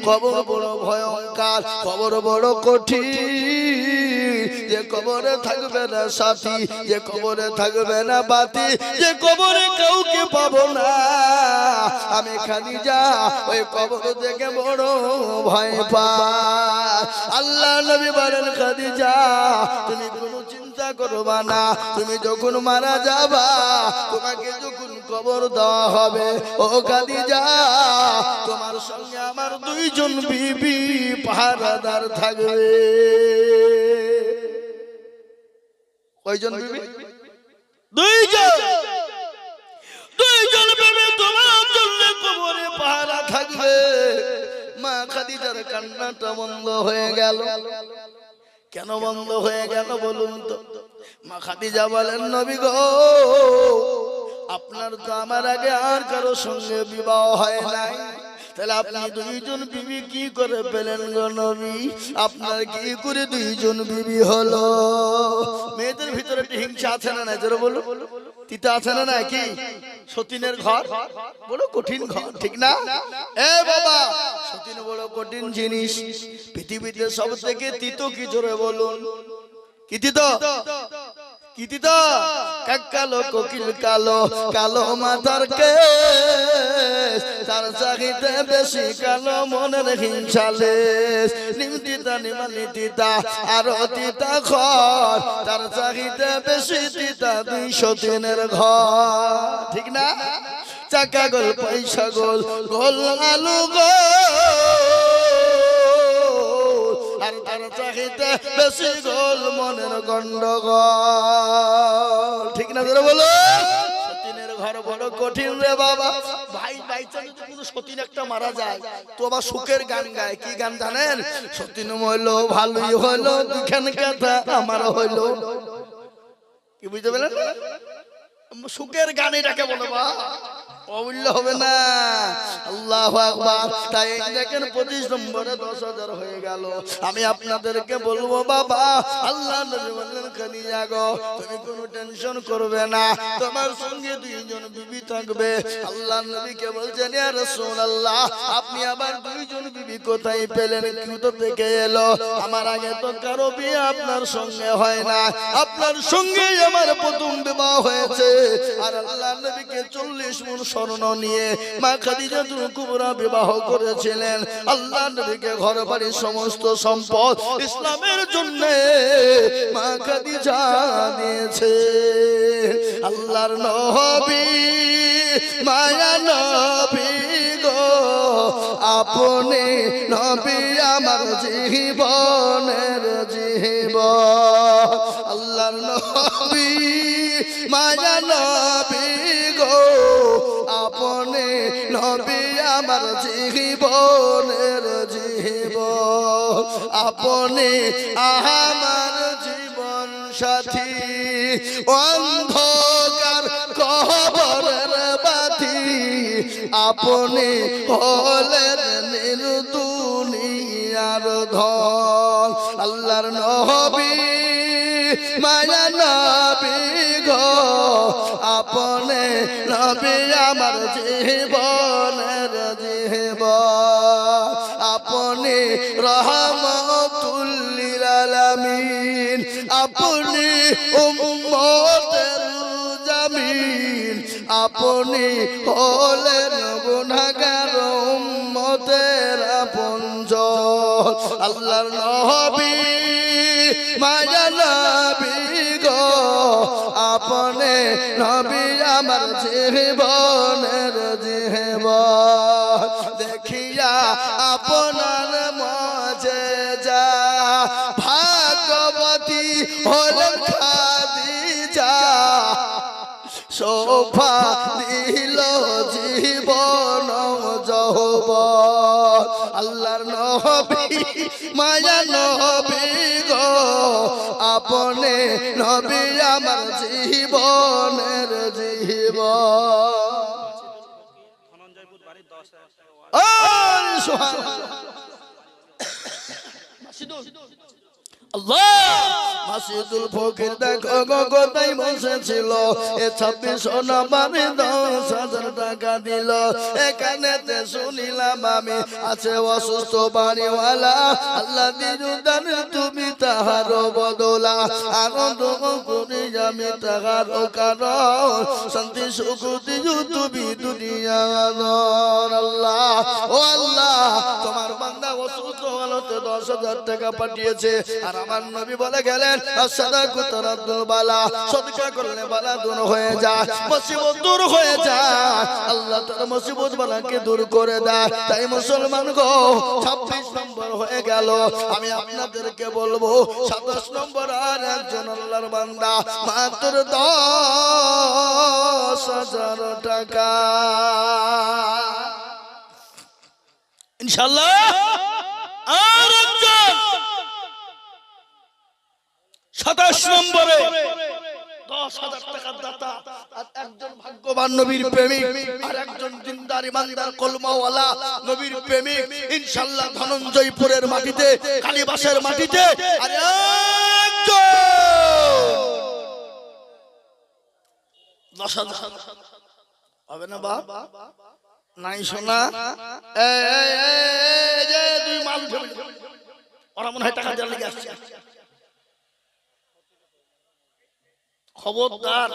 কবর বড় ভয়ঙ্কর, কবর বড় কঠিন। যে কবরে থাকবে না সাথী, যে কবরে থাকবে না বাতি, যে কবরে কাউকে পাবো না, আমি খাদিজা ওই কবর থেকে বড় ভয় পাই। আল্লাহ নবী বলেন, খাদিজা তুমি কোনো চিন্তা করবা না, তুমি যখন মারা যাবা তোমাকে যখন কবর দেওয়া হবে, ও খাদিজা তোমার সঙ্গে আমার 2 জন বিবি পাহারাদার থাকবে। কয়জন বিবি? 2 জন। 2 জন বিবি তোমার জন্য কবরে পাহারা থাকবে। মা খাদিজার কান্নাটা বন্ধ হয়ে গেল। কেন বন্ধ হয়ে গেল বলুন তো? মা খাদিজা বলেন, নবী গো আপনার তো আমার আগে আর কারো সঙ্গে বিবাহ হয় নাই, তাহলে আপনি 2 জন বিবি কি করে পেলেন গো নবী? আপনার কি করে 2 জন বিবি হলো? মেয়েদের ভিতরে একটু হিংসা আছে না নাই? জোরে বলো। তিতা আছে না নাই? কি সতীনের ঘর বড় কঠিন ঘর, ঠিক না? এ বাবা সতীন বড় কঠিন জিনিস। পৃথিবীতে সব থেকে তিতো কি? জোরে বলুন। কি তিতো? কি তিতো? কালো কোকিল কালো, কালো মাথার কেশ, তার চাহিতে বেশি কালো মনের হিংসালেশ। নিমতিতা নিমালি তিতা আর তিতা ঘর, তার চাহিতে বেশি তিতা 203 ঘর, ঠিক না? চাকা গোল পয়সা গোল, গোল আলু গোল, আর তার চাহিতে বেশি গোল মনের গন্ডগোল, ঠিক না? ধরে বলো। সতীনের ঘর বড় কঠিন রে বাবা। ভাই চাই যদি সতীন একটা মারা যায় তো আবার সুখের গান গায়। কি গান জানেন? সতীন হইলো ভালোই হইলো, 2খান কথা আমার হইলো। কি বুঝতে পেলেন? সুখের গান এটাকে বলো বা অমূল্য হবে না। আল্লাহু আকবার। তাই দেখেন 25 নম্বরে 10,000 হয়ে গেল। আমি আপনাদেরকে বলবো বাবা, আল্লাহ নবী বললেন, খাদিজা গো তুমি কোনো টেনশন করবে না, তোমার সঙ্গে 2 জন বিবি থাকবে। আল্লাহ নবীকে বলছেন, ইয়া রাসূলুল্লাহ আপনি আবার 2 জন বিবি কোথায় পেলেন? কোথা থেকে এলো? আমার আগে তো কারো বিয়ে আপনার সঙ্গে হয় না, আপনার সঙ্গে আমার প্রথম বিবাহ হয়েছে। আর আল্লাহ নবীকে 40 মণ স্বর্ণ নিয়ে মা খাদিজাতুল কুবরা বিবাহ করেছিলেন। আল্লাহ নবীকে ঘর বাড়ি সমস্ত সম্পদ ইসলামের জন্য মা খাদিজা দিয়েছে। আল্লাহর নবী মায়া নবী গো আপনি নবী আমার জীবনের জীবন। আল্লাহর নবী মায়া নবী গো আপনি নবী আমার জীবনের জীবন। আপনি আমার জীবন সাথী, অন্ধকার কবরের বাতি, আপনি হলেন দুনিয়ার ধন। আল্লাহর নবী মায়া নবী গো আপনি নবী আমার জীবনের জীবন। আপনি রহমতুল লিল আলামিন, আপনি উম্মতের জামিন, আপনি হলেন গুনাহগার উম্মতের আপনজন। আল্লাহর নবী মায়া নবী গো, আপনি নবী আমার জীবনের জীবন। দেখিয়া আপনার মুজিজা ভাগবতী হলেন খাদিজা, শোভা দিল জীবন যৌবন। আল্লাহর নবী মায়া নবী গো, আপনি নবী আমার জীবনের জীবন। মাসিদুল ফকির দেখো গোটাই বসেছিল, এ 26 নম্বরে 10,000 টাকা দিল। এখানেতে শুনিলাম আমি আছে অসুস্থ বাড়িওয়ালা, আল্লাহ দিরুদান তুমি তাহার বদলা, আনন্দ করি আমি তাহার কারণ, শান্তি সুখ দিও তুমি দুনিয়া। আল্লাহ ও আল্লাহ, তোমার বান্দা অসুস্থ হলতে 10,000 টাকা পাঠিয়েছে, আর আমার নবী বলে গেলেন সাদাকাতু রাদ্দুল বালা, সদকা করলে বালা দূর হয়ে যায়, মুসিবত দূর হয়ে যায়, আল্লাহ তাআলা মুসিবত বালাকে দূর করে দেয়। তাই মুসলমান গো, 26 নম্বর হয়ে গেল। আমি আপনাদেরকে বলবো 27 নম্বর আর একজন আল্লাহর বান্দা মাত্র 10,000 টাকা ইনশাআল্লাহ। আর একজন 27 নম্বরে 10,000 টাকার দাতা, আর একজন ভাগ্যবান নবীর প্রেমিক, আর একজন দিনদার ইমানদার কলমাওয়ালা নবীর প্রেমিক ইনশাআল্লাহ ধনঞ্জয়পুরের মাটিতে, কালীবাসের মাটিতে। আর একজন 10,000 হবে না বাপ? নাই শোনা, এই যে দুই মাল ওরা মনে হয় টাকা দেওয়ার লেগে আসছে। খবরদার,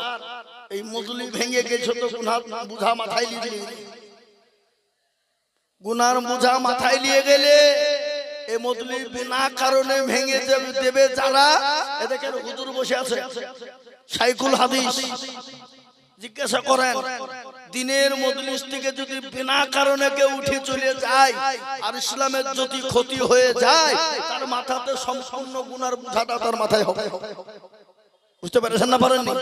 এই মজুলি ভেঙে গেছো তো গুনার বুঝা মাথায় নিয়ে, গুনার বুঝা মাথায় নিয়ে গেলে এই মজুলি বিনা কারণে ভেঙে দেবে যারা, এদেরকে হুজুর বসে আছে শাইখুল হাদিস, জিজ্ঞাসা করেন দিনের মজলিস থেকে যদি বিনা কারণে কেউ উঠে চলে যায় আর ইসলামের যদি ক্ষতি হয়ে যায়, তার মাথাতে সম্পূর্ণ গুনার বুঝাটা তার মাথায় হবে। বুঝতে পেরেছেন না? পারেননি?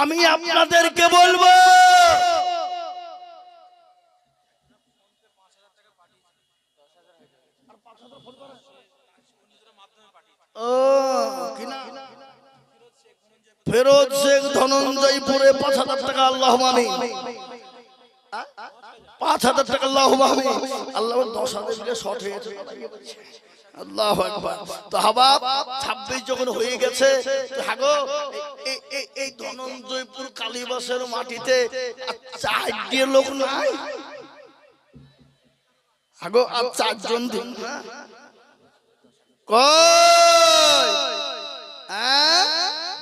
আমি আপনাদেরকে বলবো, ফেরোজ শেখ ধনঞ্জয়পুরে 5,000 টাকা, আল্লাহ আমিন। 5,000 টাকা, আল্লাহ আমিন। আল্লাহ 10,000 দিলে শর্ট হয়েছে, আল্লাহু আকবার। তো হাবাব 26 যখন হয়ে গেছে, হাগো এই ধনঞ্জয়পুর কালীবাসের মাটিতে 4 লোক নাই, হাগো আর 4 জন দিন না কই।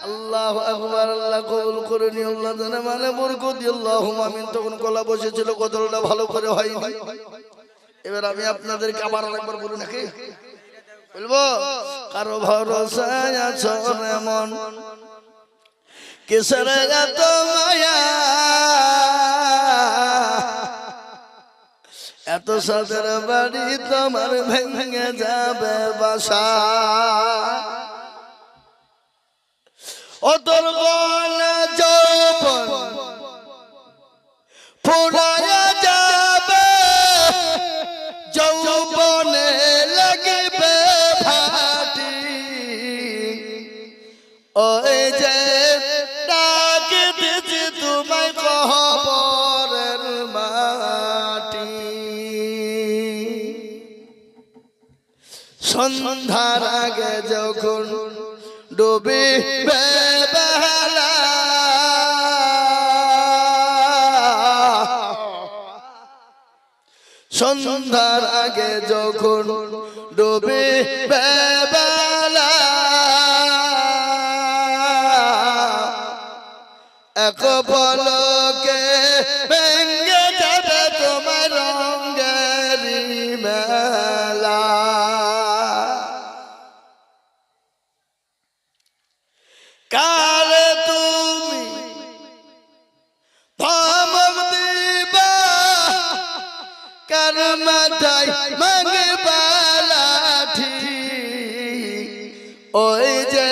আল্লাহু আকবার, আল্লাহ কবুল করে নি, আল্লাহ জানে মানে বরকত দি, আল্লাহুম্মা আমিন। তখন গলা বসেছিল, কতটা ভালো করে হয়নি। এবার আমি আপনাদেরকে আবার আরেকবার বলি নাকি বলবো, কারো ভরসায় আছো এমন, কিসের এত মায়া, এত সাদের বাড়ি তোমার ভেঙে যাবে বাসা, ও তোর গলা যৌবন ফুরায়া যাবে, যৌবনে লাগবে ভাটি, ওই যে ডাক দিছি তোমায় কবরের মাটি, সন্ধ্যার আগে যখন ডুবে বেলা সন্ধ্যার আগে যখন ডুবে বেলা এক পলকে ভেঙে যাবে তোমার রঙের মেলা। কার তুমি ধমক দিবা, কার মাথায় মাগবা লাঠি, ওই যে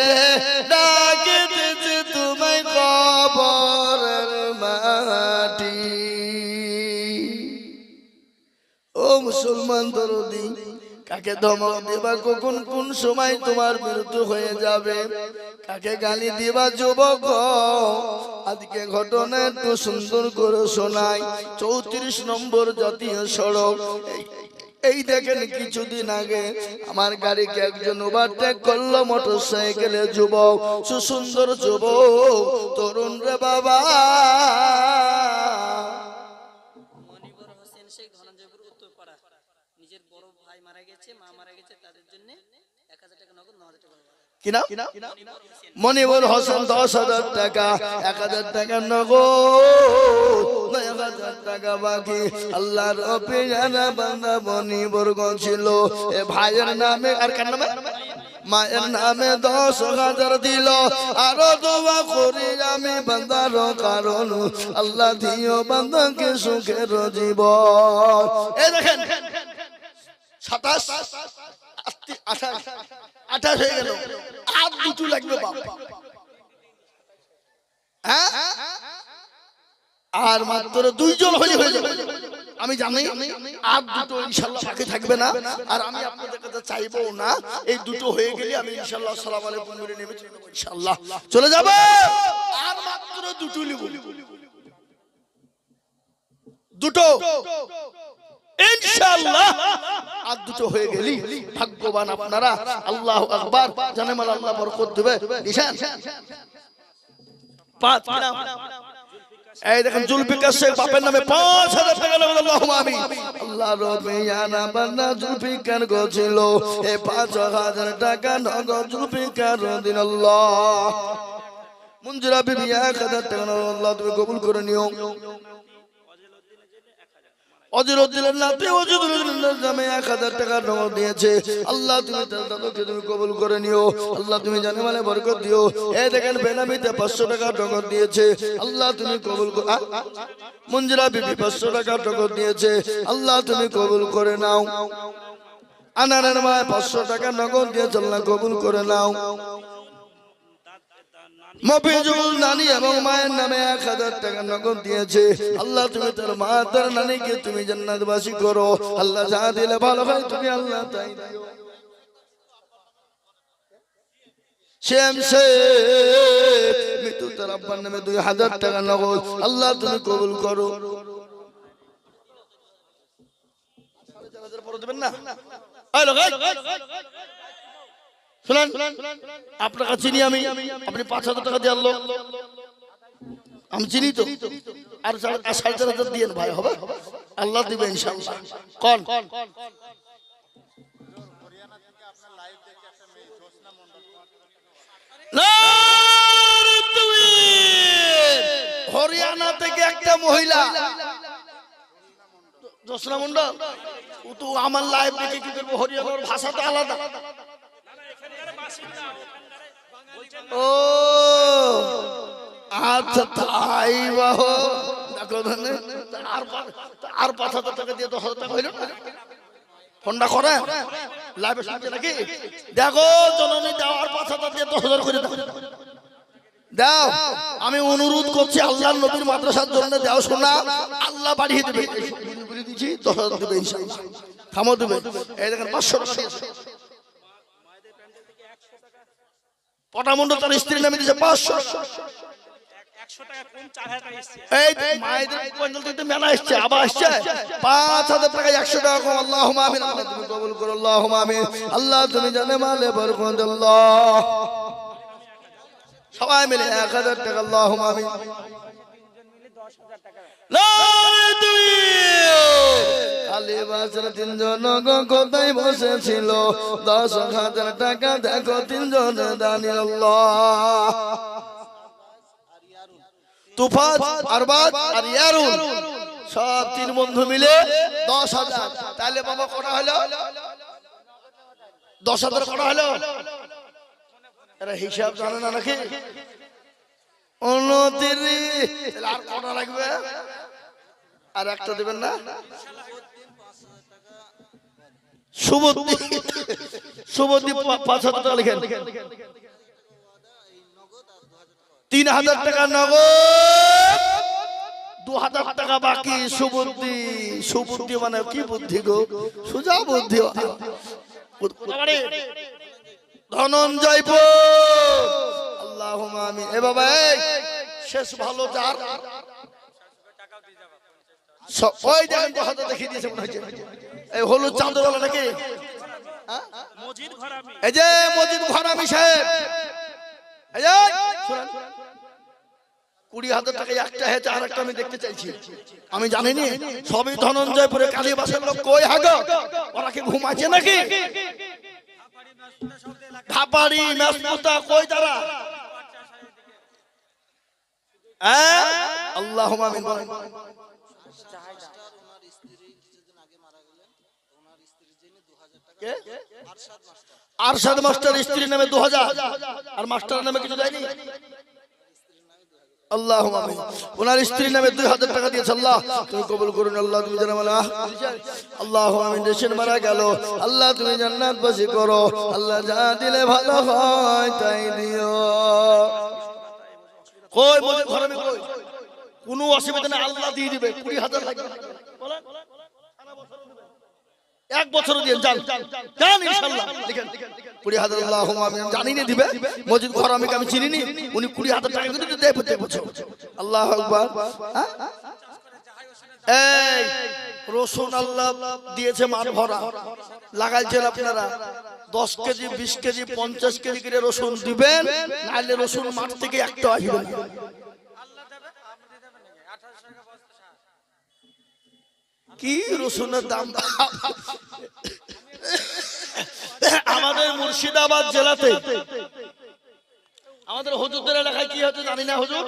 ডাকে দিচ্ছে তোমায় কবরের মাটি। ও মুসলমান দরদি, কাকে ধমক দিবা, কখন কোন সময় তোমার মৃত্যু হয়ে যাবে, কাকে গালি দিবা যুবক। আজকে ঘটনা একটু সুন্দর করে শোনাই। 34 নম্বর জাতীয় সড়ক, এই দেখেন কিছুদিন আগে আমার গাড়িকে একজন ওভারটেক করলো মোটরসাইকেলে, যুবক, সুসুন্দর যুবক, তরুণ রে বাবা। মনিবর হোসেন শেখ ধনঞ্জয়পুর উত্তরপাড়া, নিজের বড় ভাই মারা গেছে, মা মারা গেছে, তাদের জন্য 1000 টাকা নগদ, 9000 টাকা কিনা মনিবর হোসেন 10,000 টাকা, 1000 টাকা নগদ, 9,000 টাকা বাকি। আল্লাহর অপেয়ানা বান্দা মনিবর ছিল এ ভাইয়ের নামে, আর কার নামে, মায়ের নামে 10,000 দিল। আরো দোয়া করি আমি বান্দার কারণ, আল্লাহ দিও বান্দাকে সুখের জীবন। এই দেখেন 27, 28 হয়ে গেল, আর দুটো লাগবে বাবা। হ্যাঁ, আর মাত্র 2 জন হলে হয়ে যাবে। আমি জানি আর দুটো ইনশাআল্লাহ বাকি থাকবে না, আর আমি আপনাদের কাছে চাইবো না। এই দুটো হয়ে গেলে আমি ইনশাআল্লাহ আসসালামু আলাইকুম বলে নেমে ইনশাআল্লাহ চলে যাব। আর মাত্র দুটো লিব, দুটো ইনশাআল্লাহ। আর দুটো হয়ে গেলি ভাগ্যবান আপনারা। আল্লাহু আকবার, জানেমাল আল্লাহ বরকত দেবে। নিশান 5 নাম, এই দেখেন জুলফিকার শেখ বাপের নামে 5,000 টাকা নেবেন। আল্লাহুম্মা আমিন। আল্লাহ রবিয়ানা বান্দা জুলফিকার গছিল এ 5,000 টাকা নগদ জুলফিকার দিন। আল্লাহ মুনজিরা বিবি 1,000 টাকা আল্লাহ তুমি কবুল করে নিও। অজিরুদ্দিনের নাতি অজিরুদ্দিনের নামে 1,000 টাকা নগদ দিয়েছে। আল্লাহ তুমি তার দাদাকে তুমি কবুল করে নিও। আল্লাহ তুমি জানে মানে বরকত দিও। এই দেখেন বেনামিতে 500 টাকা নগদ দিয়েছে। আল্লাহ তুমি কবুল করো। মুনজিরা বিবি 500 টাকা নগদ দিয়েছে। আল্লাহ তুমি কবুল করে নাও। আনারের মা 500 টাকা নগদ দিয়েছে। আল্লাহ কবুল করে নাও। মফিজুল নানি এবং মায়ের নামে 1,000 টাকা নগদ দিয়েছে। আল্লাহ তুমি তার মা তার নানিকে তুমি জান্নাতবাসী করো। আল্লাহ যা দিলে ভালো হয় তুমি আল্লাহ তাই দিও। শেমসে মৃত্যু তার আব্বার নামে 2,000 টাকা নগদ। আল্লাহ তুমি কবুল করো। 4,500 পরে দেবেন না? শুনুন, আপনার কাছে চিনি আমি, আপনি 5,000 টাকা দিয়ে আনলো, আমি চিনি তো, আর 4,500 দিয়ে ভাই হবে, আল্লাহ দিবে ইনশাআল্লাহ। কোন হরিয়ানা থেকে একটা মহিলা, জোসনা মন্ডল, ও তো আমার লাইভ দেখে কি করবো, হরিয়ানার ভাষা তো আলাদা। ও আচ্ছা তাই বাহ, দেখো আর 5,000 টাকা দিয়ে 10,000 টাকা হইল না। ফোনটা করে লাইভে শুনছে নাকি? দেখো জননী দাও, আর 5,000 দিয়ে 10,000 করে দাও। আমি অনুরোধ করছি আল্লাহর নবীর মাদ্রাসার জন্য দাও, শোনা আল্লাহ বাড়িয়ে দেবে। বলে দিচ্ছি 10,000 দেবে ইনশাআল্লাহ, থামো দেবে। এই দেখেন 500 টাকা পটামন্ডল তার স্ত্রীর নামে দিয়েছে 500 এই মায়েদের প্যান্ডেল থেকে মেলা আসছে, আবার আসছে 5,000 টাকা 100 টাকা কম। আল্লাহুম্মা আমিন। আল্লাহ তুমি কবুল করো। আল্লাহুম্মা আমিন। আল্লাহ তুমি জানে মালে বরকত। আল্লাহ সবাই মিলে 1,000 টাকা। আল্লাহুম্মা আমিন। কালীবাসের তিনজন কোথায় বসেছিল 10,000 টাকা দেখো তিনজন দানি আল্লাহ তুফাত আরবাদ আর ইয়ারুন সব তিন বন্ধু মিলে 10,000 তাহলে বাবা কটা হলো 10,000 কটা হলো এরা হিসাব জানে না নাকি 29 আর কটা লাগবে আর একটা দিবেন না শুভদীপ 5,000 টাকা লিখেন 3,000 টাকা নগদ 2,000 টাকা বাকি সুবুদ্ধি মানে কি বুদ্ধি গো সুজা বুদ্ধি ধনঞ্জয়পুর আল্লাহুম্মা আমিন এ বাবা এই শেষ ভালো যার ওই দেখেন তো হাতে দেখিয়ে দিয়েছে মনে হচ্ছে এই হলুদ চাদরওয়ালা নাকি এই যে মজিদ ঘরামি সাহেব এই যে শুনুন 20,000 টাকা একটা হেতে আর একটা আমি দেখতে চাইছি আমি জানিনি সবই ধনঞ্জয়পুরে কালীবাসের লোক কই হাগো ওরা কি ঘুমাচ্ছে নাকি ধাপাড়ি মেসপুতা কই তারা আল্লাহুম্মা আমিন বলেন আরশাদ মাস্টার স্ত্রীর নামে 2,000 আর মাস্টার নামে কিছু দেয়নি আল্লাহুম্মা আমিন ওনার স্ত্রীর নামে 2,000 টাকা দিয়েছে আল্লাহ তুমি কবুল করুন আল্লাহ তুমি জানা মালা আল্লাহুম্মা আমিন দেশের মারা গেল আল্লাহ তুমি জান্নাতবাসী করো আল্লাহ যা দিলে ভালো হয় তাই দিও কই বলে ঘরে কই কোনো অসুবিধা না আল্লাহ দিয়ে দিবে 20,000 লাগবে বলেন এক বছর দিয়ে যান যান ইনশাআল্লাহ লিখেন 20,000 আল্লাহুম্মা আমিন জানি না দিবে মসজিদ ঘর আমি চিনি নি উনি 20,000 টাকা কিন্তু দেয় প্রত্যেক বছর আল্লাহু আকবার এই রসুন আল্লাহ দিয়েছে মান ভরা লাগাইছেন আপনারা 10 কেজি 20 কেজি 50 কেজি করে রসুন দিবেন নালে রসুন মাঠ থেকে একটা আসবে না কি রসুনের দাম আমাদের মুর্শিদাবাদ জেলাতে আমাদের হুজুরদের এলাকায় কি হচ্ছে জানি না হুজুর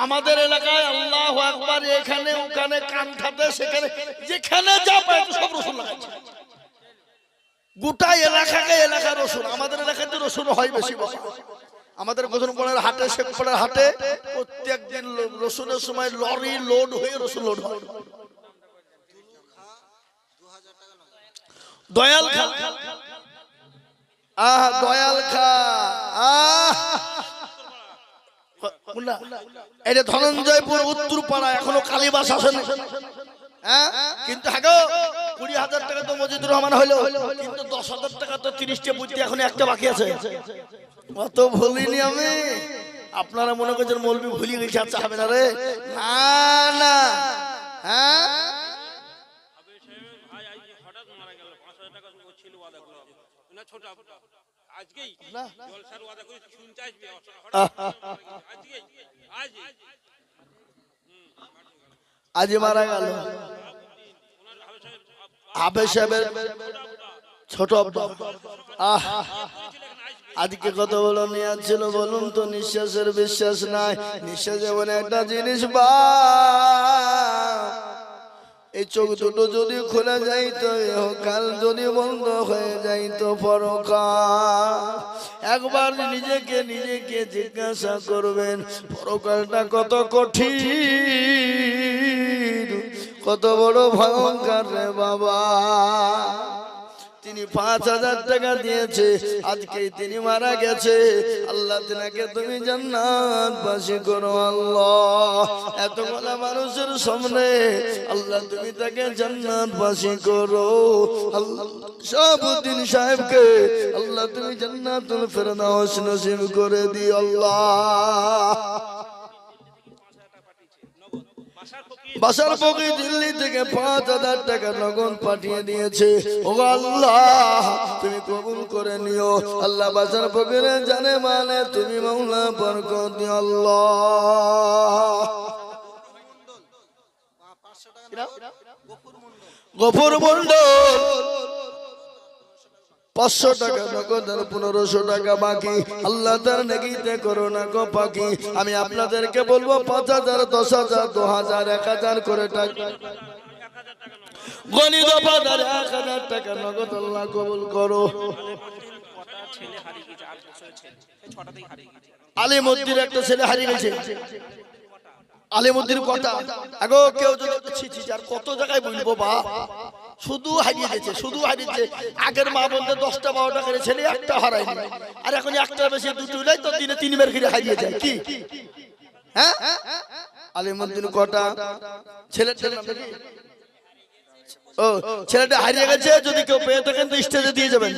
আমাদের এলাকায় আল্লাহু আকবার এখানে ওখানে কানখাতে সেখানে যেখানে যা পায় সব রসুন লাগাচ্ছে গোটা এলাকা রসুন আমাদের এলাকায় তো রসুন হয় বেশি আমাদের গোধনপাড়ার হাটে শেখপাড়ার হাটে প্রত্যেকদিন রসুনের সময় লরি লোড হয়ে রসুন লোড হয় দয়াল খা দয়াল খা এটা ধনঞ্জয়পুর উত্তরপাড়া এখনো কালীবাস আসেনি কিন্তু হাগো 20,000 টাকা তো মজিদুর রহমান হইলো কিন্তু 10,000 টাকা তো 30টা বুঝতে এখন একটা বাকি আছে অত ভুলিনি আমি আপনারা মনে করছেন মৌলবি ভুলি গেছে আচ্ছা হবে না রে না হ্যাঁ আজ মারা গেল আবে সাহেবের ছোট আজকে কত বলো নিয়ে ছিল বলুন তো নিঃশ্বাসের বিশ্বাস নাই নিঃশ্বাস যেমন একটা জিনিস বা এই চোখ দুটো যদি খুলে যাইতো কাল যদি বন্ধ হয়ে যাইতো পরকাল একবার নিজেকে জিজ্ঞাসা করবেন পরকালটা কত কঠিন কত বড় ভয়ঙ্কর রে বাবা তিনি 5,000 টাকা দিয়েছে আজকে তিনি মারা গেছে আল্লাহ তিনাকে তুমি জান্নাতবাসী করো আল্লাহ এতগুলা মানুষের সামনে আল্লাহ তুমি তাকে জান্নাতবাসী করো আল্লাহ শাহাবুদ্দিন সাহেবকে আল্লাহ তুমি জান্নাতুল ফেরদাউস নসিব করে দিও আল্লাহ বাসার ফকির দিল্লি থেকে 5,000 টাকা নগদ পাঠিয়ে দিয়েছে ও আল্লাহ তুমি কবুল করে নিও আল্লাহ বাসার ফকিরের জানে মানে তুমি মাওলা বরকত দিও আল্লাহ গফুর মন্ডল 500 টাকা নগদ আর 1500 টাকা বাকি। আল্লাহ তার নেকিতে করো না গো পাকি। আমি আপনাদেরকে বলবো 5000 10000 2000 1000 করে টাকা গণিত বাজার 1000 টাকা নগদ আল্লাহ কবুল করো। আলিমউদ্দিন একটা ছেলে হারিয়ে গেছে। আলিমউদ্দিন কটা আগো কেউ যদি আর কত জায়গায় বলবো বা শুধু হারিয়ে গেছে, শুধু হারিয়েছে। আগের মা বলতে 10টা 12টা করে ছেলে একটা হারায়নি, আর এখন একটা বেশি দুটো হলেই তো দিনে 3 বার করে হারিয়ে যায়। কি হ্যাঁ আলিমউদ্দিন কটা ছেলের নাম কি? ও ছেলেটা হারিয়ে গেছে। যদি কেউ পেয়ে থাকেন তো স্টেজে দিয়ে যাবেন,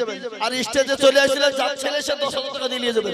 আর স্টেজে চলে আসলে যার ছেলে সে 10,000 টাকা দিয়ে নিয়ে যাবেন।